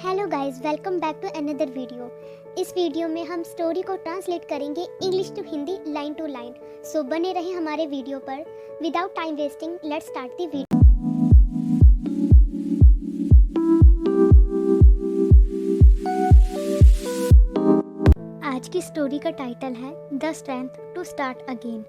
Hello guys, welcome back to another video. इस video में हम स्टोरी को ट्रांसलेट करेंगे English to Hindi line to line. So बने रहें हमारे वीडियो पर। Without time wasting let's start the video. आज की स्टोरी का टाइटल है the strength to start again,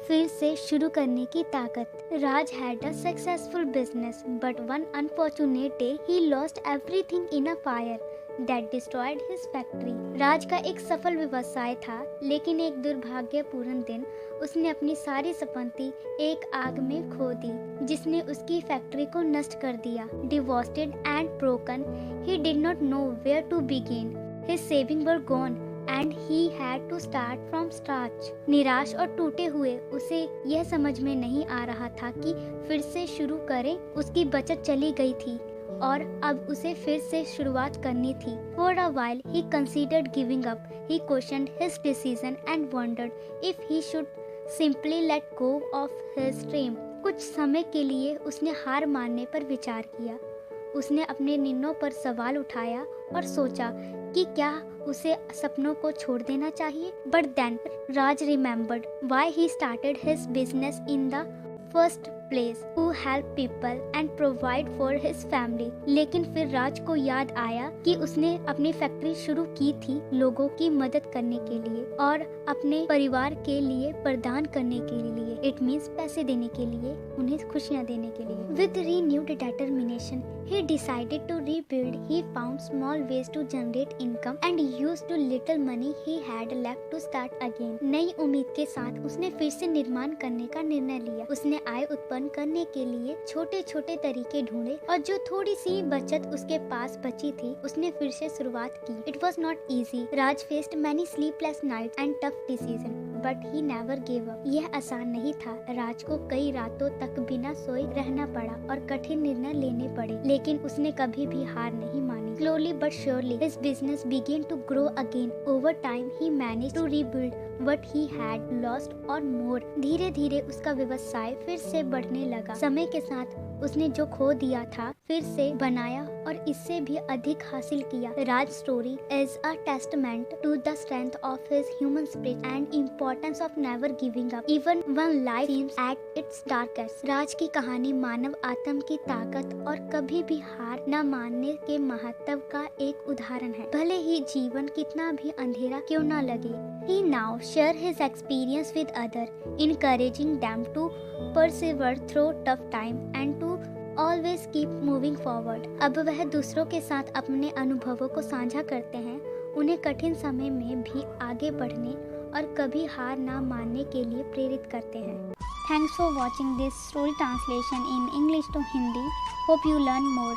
फिर से शुरू करने की ताकत। Raj had a successful business but one unfortunate day he lost everything in a fire that destroyed his factory. राज का एक सफल व्यवसाय था, लेकिन एक दुर्भाग्यपूर्ण दिन उसने अपनी सारी संपत्ति एक आग में खो दी, जिसने उसकी फैक्ट्री को नष्ट कर दिया। Devastated and broken, he did not know where to begin. His saving were gone and he had to start from scratch. निराश और टूटे हुए उसे यह समझ में नहीं आ रहा था कि फिर से शुरू करें। उसकी बचत चली गई थी और अब उसे फिर से शुरुआत करनी थी। For a while he considered giving up. He questioned his decision and wondered if he should simply let go of his dream. कुछ समय के लिए उसने हार मानने पर विचार किया। उसने अपने निर्णयों पर सवाल उठाया और सोचा कि क्या उसे सपनों को छोड़ देना चाहिए। But then Raj remembered why he started his business in the first place, to help people and provide for his family. लेकिन फिर राज को याद आया कि उसने अपनी फैक्ट्री शुरू की थी लोगों की मदद करने के लिए और अपने परिवार के लिए प्रदान करने के लिए। इट मीन्स पैसे देने के लिए, उन्हें खुशियाँ देने के लिए। With renewed determination he decided to rebuild. He found small ways to generate income and used the little money he had left to start again. नई उम्मीद के साथ उसने फिर से निर्माण करने का निर्णय लिया। उसने आय उत्पन्न करने के लिए छोटे छोटे तरीके ढूंढे और जो थोड़ी सी बचत उसके पास बची थी उसने फिर से शुरुआत की। It was not easy. Raj faced many sleepless nights and tough decisions, but he never gave up. यह आसान नहीं था। राज को कई रातों तक बिना सोए रहना पड़ा और कठिन निर्णय लेने पड़े, लेकिन उसने कभी भी हार नहीं मानी। Slowly but surely, his business began to grow again. Over time, he managed to rebuild what he had lost or more. धीरे धीरे उसका व्यवसाय फिर से बढ़ने लगा। समय के साथ उसने जो खो दिया था फिर से बनाया और इससे भी अधिक हासिल किया। राज story is a testament to the strength of his human spirit and importance of never giving up even when life seems at its darkest. राज की कहानी मानव आत्म की ताकत और कभी भी हार न मानने के महत्व का एक उदाहरण है, भले ही जीवन कितना भी अंधेरा क्यों न लगे। He now share his experience with others, encouraging them to persevere through tough time and to always keep moving forward. अब वह दूसरों के साथ अपने अनुभवों को साझा करते हैं, उन्हें कठिन समय में भी आगे बढ़ने और कभी हार ना मानने के लिए प्रेरित करते हैं। Thanks for watching this story translation in English to Hindi. Hope you learn more.